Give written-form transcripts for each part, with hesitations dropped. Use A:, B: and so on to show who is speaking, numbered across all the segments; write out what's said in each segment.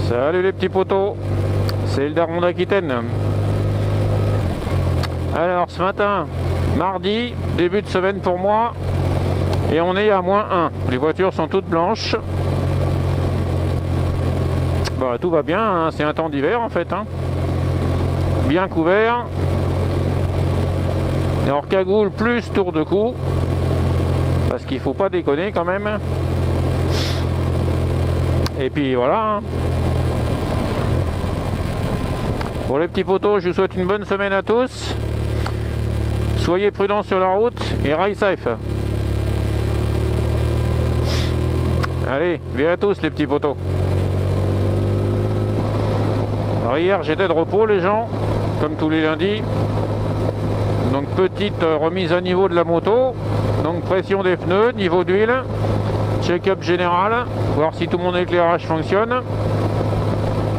A: Salut les petits potos, c'est le daron d'Aquitaine. Alors ce matin, mardi, début de semaine pour moi, et on est à -1. Les voitures sont toutes blanches. Bah, tout va bien, hein. C'est un temps d'hiver en fait. Hein. Bien couvert. Et alors cagoule plus tour de cou. Parce qu'il faut pas déconner quand même. Et puis voilà. Hein. Pour les petits potos, je vous souhaite une bonne semaine à tous. Soyez prudents sur la route et ride safe. Allez, bien à tous les petits potos. Alors hier j'étais de repos les gens, comme tous les lundis. Donc petite remise à niveau de la moto. Donc pression des pneus, niveau d'huile, check-up général, voir si tout mon éclairage fonctionne.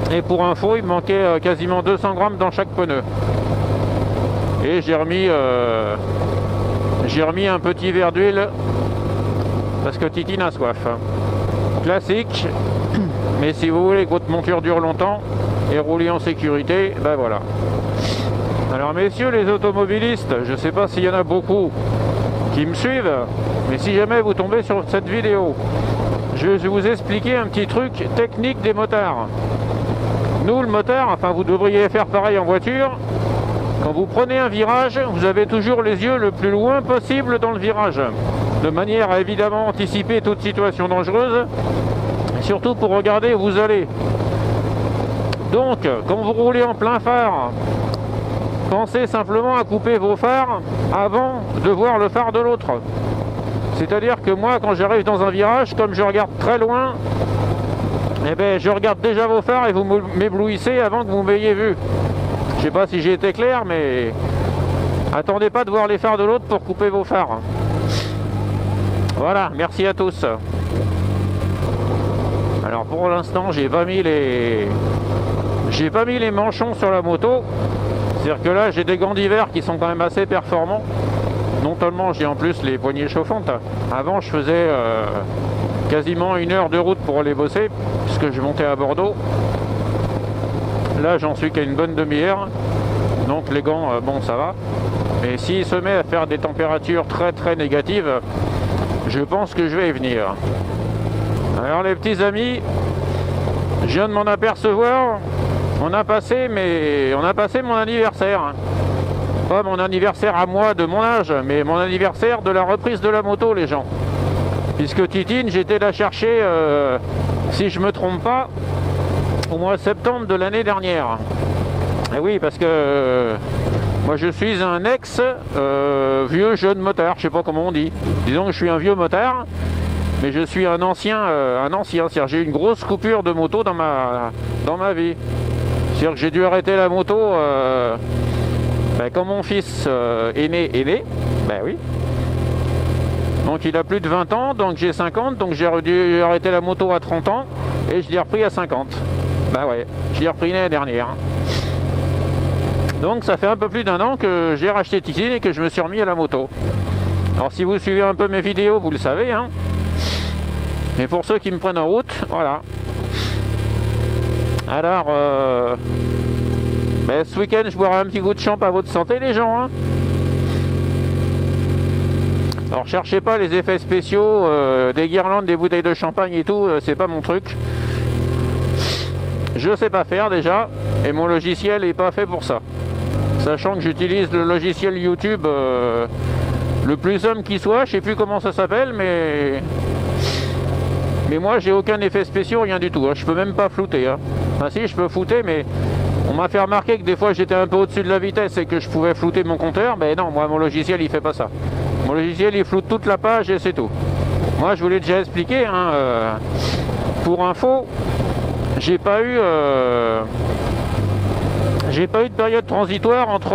A: Et pour info, il me manquait quasiment 200 grammes dans chaque pneu. Et j'ai remis un petit verre d'huile parce que Titine a soif. Classique, mais si vous voulez que votre monture dure longtemps et rouler en sécurité, ben voilà. Alors messieurs les automobilistes, je ne sais pas s'il y en a beaucoup qui me suivent, mais si jamais vous tombez sur cette vidéo, je vais vous expliquer un petit truc technique des motards. Nous, le motard, enfin vous devriez faire pareil en voiture, quand vous prenez un virage, vous avez toujours les yeux le plus loin possible dans le virage, de manière à évidemment anticiper toute situation dangereuse, et surtout pour regarder où vous allez. Donc, quand vous roulez en plein phare, pensez simplement à couper vos phares avant de voir le phare de l'autre. C'est-à-dire que moi, quand j'arrive dans un virage, comme je regarde très loin, eh ben, je regarde déjà vos phares et vous m'éblouissez avant que vous m'ayez vu. Je sais pas si j'ai été clair, mais attendez pas de voir les phares de l'autre pour couper vos phares. Voilà, merci à tous. Alors pour l'instant, j'ai pas mis les manchons sur la moto. C'est-à-dire que là, j'ai des gants d'hiver qui sont quand même assez performants. Non seulement j'ai en plus les poignées chauffantes. Avant, je faisais quasiment 1 heure de route pour aller bosser, puisque je montais à Bordeaux. Là, j'en suis qu'à une bonne demi-heure. Donc les gants, bon, ça va. Mais s'il se met à faire des températures très très négatives, je pense que je vais y venir. Alors les petits amis, je viens de m'en apercevoir. On a passé mon anniversaire. Pas mon anniversaire à moi de mon âge, mais mon anniversaire de la reprise de la moto, les gens. Puisque Titine, j'étais la chercher, si je me trompe pas, au mois de septembre de l'année dernière. Et oui, parce que moi je suis un vieux jeune motard, je sais pas comment on dit. Disons que je suis un vieux motard, mais je suis un ancien, c'est-à-dire j'ai eu une grosse coupure de moto dans ma vie. C'est-à-dire que j'ai dû arrêter la moto quand mon fils est né, ben oui. Donc il a plus de 20 ans, donc j'ai 50, donc j'ai dû arrêter la moto à 30 ans et je l'ai repris à 50. Bah ouais, je l'ai repris l'année dernière. Donc ça fait un peu plus d'1 an que j'ai racheté Titine et que je me suis remis à la moto. Alors si vous suivez un peu mes vidéos, vous le savez, hein. Mais pour ceux qui me prennent en route, voilà. Alors, ce week-end, je boirai un petit coup de champ à votre santé, les gens. Hein. Alors, cherchez pas les effets spéciaux, des guirlandes, des bouteilles de champagne et tout, c'est pas mon truc. Je sais pas faire déjà, et mon logiciel est pas fait pour ça. Sachant que j'utilise le logiciel YouTube le plus homme qui soit, je sais plus comment ça s'appelle, mais moi j'ai aucun effet spécial, rien du tout. Hein. Je peux même pas flouter. Hein. Enfin si, je peux flouter, mais on m'a fait remarquer que des fois j'étais un peu au-dessus de la vitesse et que je pouvais flouter mon compteur. Mais non, moi mon logiciel il fait pas ça. Mon logiciel il floute toute la page et c'est tout. Moi je vous l'ai déjà expliqué. Hein, pour info, j'ai pas eu de période transitoire entre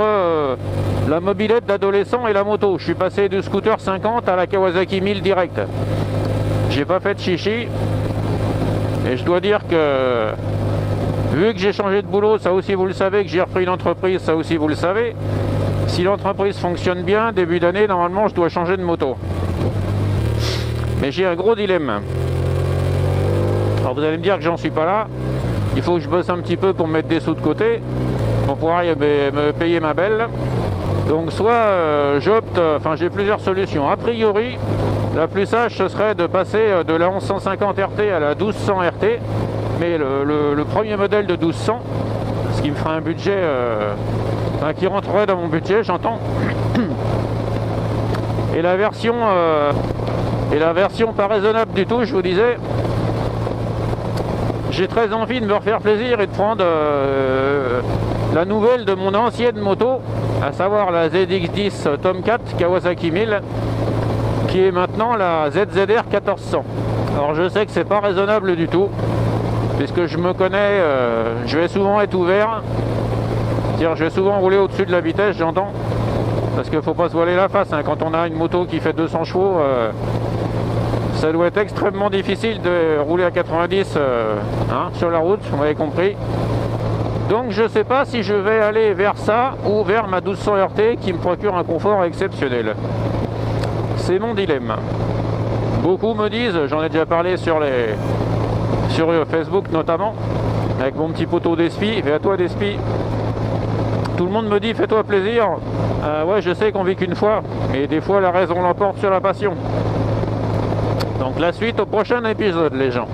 A: la mobilette d'adolescent et la moto. Je suis passé du scooter 50 à la Kawasaki 1000 direct. J'ai pas fait de chichi. Et je dois dire que vu que j'ai changé de boulot, ça aussi vous le savez, que j'ai repris une entreprise, ça aussi vous le savez. Si l'entreprise fonctionne bien, début d'année, normalement je dois changer de moto. Mais j'ai un gros dilemme. Alors vous allez me dire que j'en suis pas là. il faut que je bosse un petit peu pour mettre des sous de côté, pour pouvoir me payer ma belle. Donc soit j'opte, enfin j'ai plusieurs solutions. A priori, la plus sage ce serait de passer de la 1150 RT à la 1200 RT, mais le premier modèle de 1200, ce qui me fera un budget, enfin, qui rentrerait dans mon budget, j'entends. Et la version pas raisonnable du tout, je vous disais, j'ai très envie de me refaire plaisir et de prendre la nouvelle de mon ancienne moto, à savoir la ZX10 Tomcat Kawasaki 1000, qui est maintenant la ZZR 1400. Alors je sais que c'est pas raisonnable du tout, puisque je me connais, je vais souvent être ouvert, c'est-à-dire je vais souvent rouler au-dessus de la vitesse, j'entends, parce qu'il faut pas se voiler la face, hein. Quand on a une moto qui fait 200 chevaux, ça doit être extrêmement difficile de rouler à 90 hein, sur la route, vous m'avez compris. Donc je ne sais pas si je vais aller vers ça ou vers ma 1200 RT qui me procure un confort exceptionnel. C'est mon dilemme. Beaucoup me disent, j'en ai déjà parlé sur Facebook notamment, avec mon petit poteau d'Espi, fais à toi d'Espi. Tout le monde me dit fais-toi plaisir. Ouais, je sais qu'on vit qu'une fois, mais des fois la raison l'emporte sur la passion. Donc la suite au prochain épisode, les gens.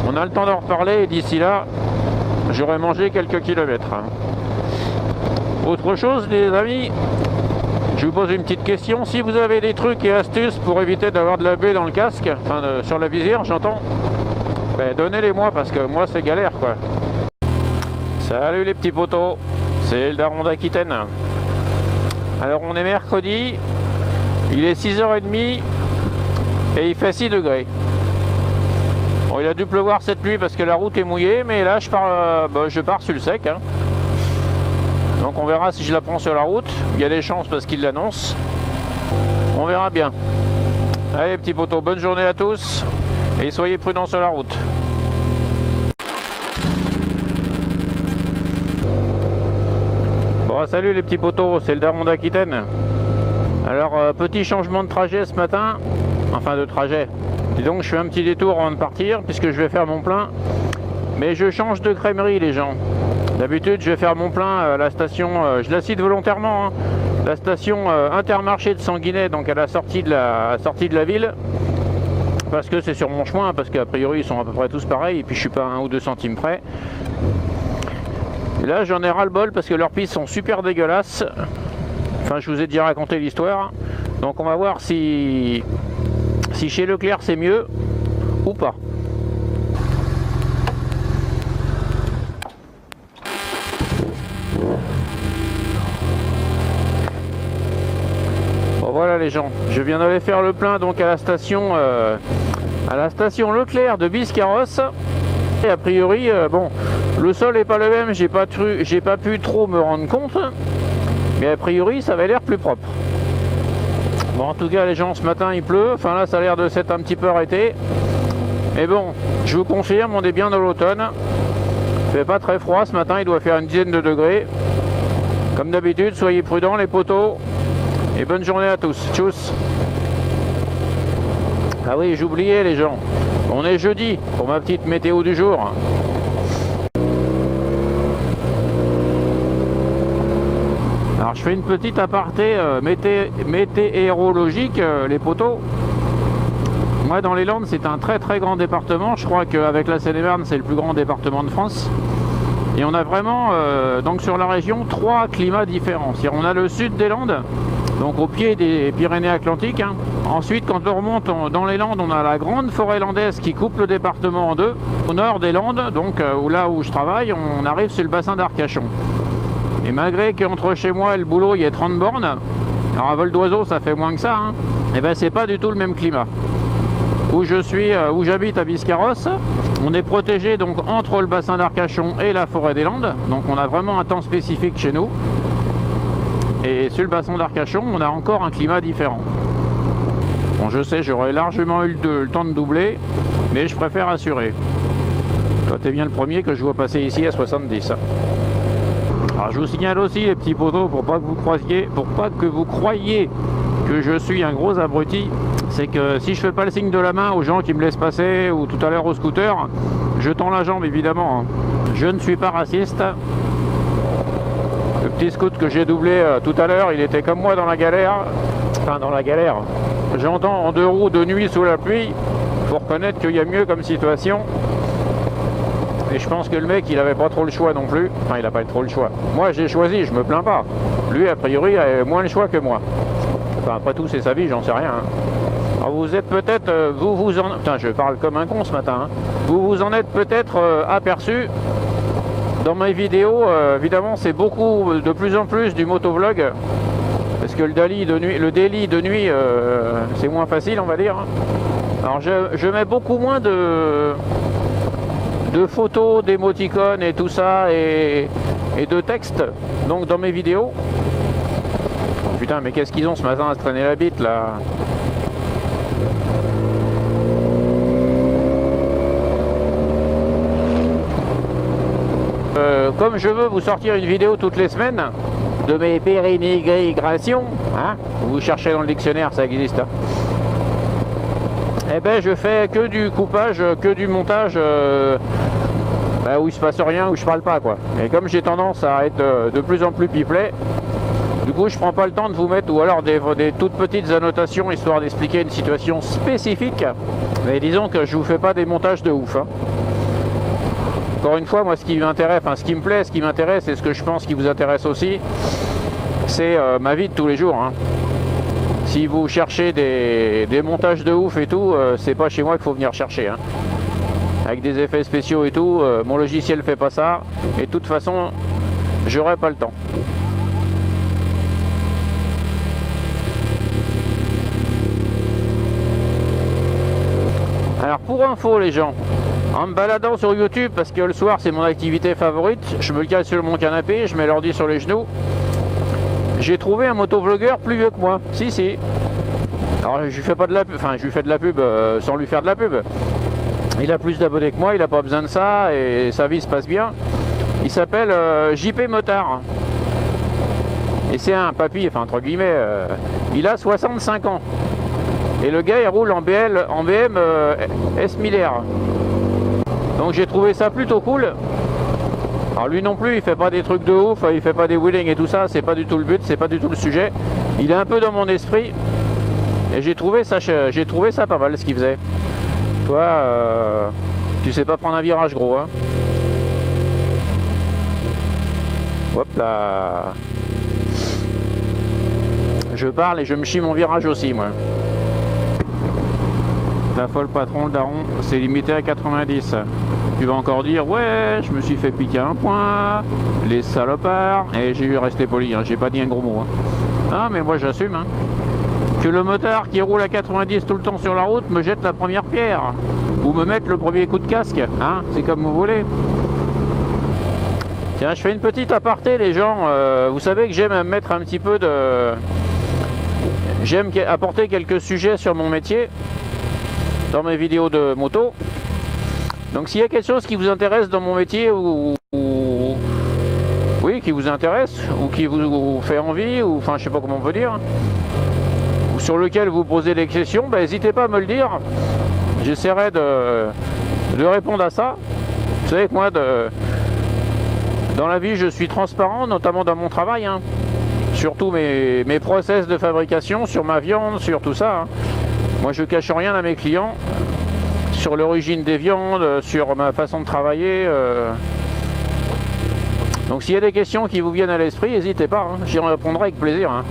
A: On a le temps d'en reparler et d'ici là, j'aurai mangé quelques kilomètres. Autre chose, les amis, je vous pose une petite question. Si vous avez des trucs et astuces pour éviter d'avoir de la baie dans le casque, enfin sur la visière, j'entends, ben, donnez-les-moi parce que moi c'est galère quoi. Salut les petits potos, c'est le daron d'Aquitaine. Alors on est mercredi, il est 6h30 et il fait 6 degrés. Bon, il a dû pleuvoir cette nuit parce que la route est mouillée, mais là je pars sur le sec. Hein. Donc on verra si je la prends sur la route. Il y a des chances parce qu'il l'annonce. On verra bien. Allez petits potos, bonne journée à tous et soyez prudents sur la route. Bon, salut les petits potos, c'est le daron d'Aquitaine. Alors petit changement de trajet ce matin, enfin de trajet. Et donc je fais un petit détour avant de partir puisque je vais faire mon plein. Mais je change de crèmerie les gens. D'habitude je vais faire mon plein à la station, je la cite volontairement, hein, la station Intermarché de Sanguinet, donc à la sortie de la ville. Parce que c'est sur mon chemin, parce qu'a priori ils sont à peu près tous pareils, et puis je suis pas à 1 ou 2 centimes près. Et là j'en ai ras le bol parce que leurs pistes sont super dégueulasses. Enfin je vous ai déjà raconté l'histoire. Donc on va voir si chez Leclerc c'est mieux ou pas. Bon voilà les gens, je viens d'aller faire le plein donc à la station Leclerc de Biscarrosse. Et a priori bon, le sol est pas le même, j'ai pas pu trop me rendre compte, mais a priori ça avait l'air plus propre. Bon en tout cas les gens, ce matin il pleut, enfin là ça a l'air de s'être un petit peu arrêté. Mais bon, je vous confirme, on est bien dans l'automne. Il fait pas très froid ce matin, il doit faire une dizaine de degrés. Comme d'habitude, soyez prudents les potos. Et bonne journée à tous. Tchuss. Ah oui, j'oubliais les gens. On est jeudi pour ma petite météo du jour. Alors je fais une petite aparté météorologique, les potos. Moi dans les Landes c'est un très très grand département. Je crois qu'avec la Seine-et-Marne c'est le plus grand département de France. Et on a vraiment donc sur la région 3 climats différents. On a le sud des Landes, donc au pied des Pyrénées-Atlantiques. Hein. Ensuite quand on remonte dans les Landes, on a la grande forêt landaise qui coupe le département en deux. Au nord des Landes, donc là où je travaille, on arrive sur le bassin d'Arcachon. Et malgré qu'entre chez moi et le boulot il y ait 30 bornes, alors à vol d'oiseau ça fait moins que ça, hein, et ben c'est pas du tout le même climat. Où j'habite à Biscarrosse, on est protégé donc entre le bassin d'Arcachon et la forêt des Landes, donc on a vraiment un temps spécifique chez nous. Et sur le bassin d'Arcachon, on a encore un climat différent. Bon, je sais, j'aurais largement eu le temps de doubler, mais je préfère assurer. Toi, t'es bien le premier que je vois passer ici à 70. Alors, je vous signale aussi, les petits poteaux, pour pas que vous croyiez que je suis un gros abruti, c'est que si je fais pas le signe de la main aux gens qui me laissent passer, ou tout à l'heure au scooter, je tends la jambe évidemment. Hein. Je ne suis pas raciste. Le petit scout que j'ai doublé tout à l'heure, il était comme moi dans la galère. Enfin, dans la galère. J'entends en 2 roues de nuit sous la pluie. Faut reconnaître qu'il y a mieux comme situation. Et je pense que le mec, il avait pas trop le choix non plus. Enfin, il a pas trop le choix. Moi, j'ai choisi, je me plains pas. Lui, a priori, a moins le choix que moi. Enfin, après tout, c'est sa vie, j'en sais rien. Hein. Alors, vous êtes peut-être, Putain, je parle comme un con ce matin. Hein. Vous en êtes peut-être aperçu. Dans mes vidéos, évidemment, c'est beaucoup, de plus en plus du motovlog. Parce que le daily de nuit, c'est moins facile, on va dire. Alors, je mets beaucoup moins de photos, d'émoticônes et tout ça, et de textes, donc dans mes vidéos. Putain, mais qu'est-ce qu'ils ont ce matin à se traîner la bite, là? Comme je veux vous sortir une vidéo toutes les semaines de mes pérénigrations, hein, vous cherchez dans le dictionnaire, ça existe, hein. Eh ben, je fais que du coupage, que du montage où il se passe rien, où je parle pas, quoi. Et comme j'ai tendance à être de plus en plus piplet, du coup je prends pas le temps de vous mettre, ou alors des toutes petites annotations histoire d'expliquer une situation spécifique. Mais disons que je vous fais pas des montages de ouf, hein. Encore une fois, moi ce qui m'intéresse, enfin ce qui me plaît, ce qui m'intéresse, et ce que je pense qui vous intéresse aussi, c'est ma vie de tous les jours, hein. Si vous cherchez des montages de ouf et tout, c'est pas chez moi qu'il faut venir chercher, hein. Avec des effets spéciaux et tout, mon logiciel fait pas ça, et de toute façon, j'aurai pas le temps. Alors pour info les gens, en me baladant sur YouTube, parce que le soir c'est mon activité favorite, je me le cale sur mon canapé, je mets l'ordi sur les genoux, j'ai trouvé un motovlogueur plus vieux que moi. Si. Alors je lui fais pas de la pub, enfin je lui fais de la pub sans lui faire de la pub. Il a plus d'abonnés que moi, il a pas besoin de ça et sa vie se passe bien. Il s'appelle JP Motard. Et c'est un papy, enfin entre guillemets, il a 65 ans. Et le gars il roule en BM S1000R. Donc j'ai trouvé ça plutôt cool. Alors lui non plus il fait pas des trucs de ouf, il fait pas des wheeling et tout ça, c'est pas du tout le but, c'est pas du tout le sujet. Il est un peu dans mon esprit. Et j'ai trouvé ça pas mal ce qu'il faisait. Toi tu sais pas prendre un virage gros, hein. Hop là. Je parle et je me chie mon virage aussi moi. La folle patron, le daron, c'est limité à 90. Tu vas encore dire, ouais, je me suis fait piquer un point, les salopards, et j'ai eu resté poli, hein, j'ai pas dit un gros mot. Hein. Ah, mais moi j'assume, hein. Que le motard qui roule à 90 tout le temps sur la route me jette la première pierre, ou me mette le premier coup de casque, hein, c'est comme vous voulez. Tiens, je fais une petite aparté, les gens, vous savez que j'aime mettre un petit peu de... J'aime apporter quelques sujets sur mon métier dans mes vidéos de moto. Donc s'il y a quelque chose qui vous intéresse dans mon métier ou oui, qui vous intéresse ou qui vous fait envie, ou enfin je sais pas comment on peut dire, ou sur lequel vous posez des questions, ben, n'hésitez pas à me le dire. J'essaierai de répondre à ça. Vous savez que moi dans la vie je suis transparent, notamment dans mon travail, hein. Surtout mes process de fabrication, sur ma viande, sur tout ça, hein. Moi je cache rien à mes clients sur l'origine des viandes, sur ma façon de travailler. Donc s'il y a des questions qui vous viennent à l'esprit, n'hésitez pas, hein, j'y répondrai avec plaisir, hein.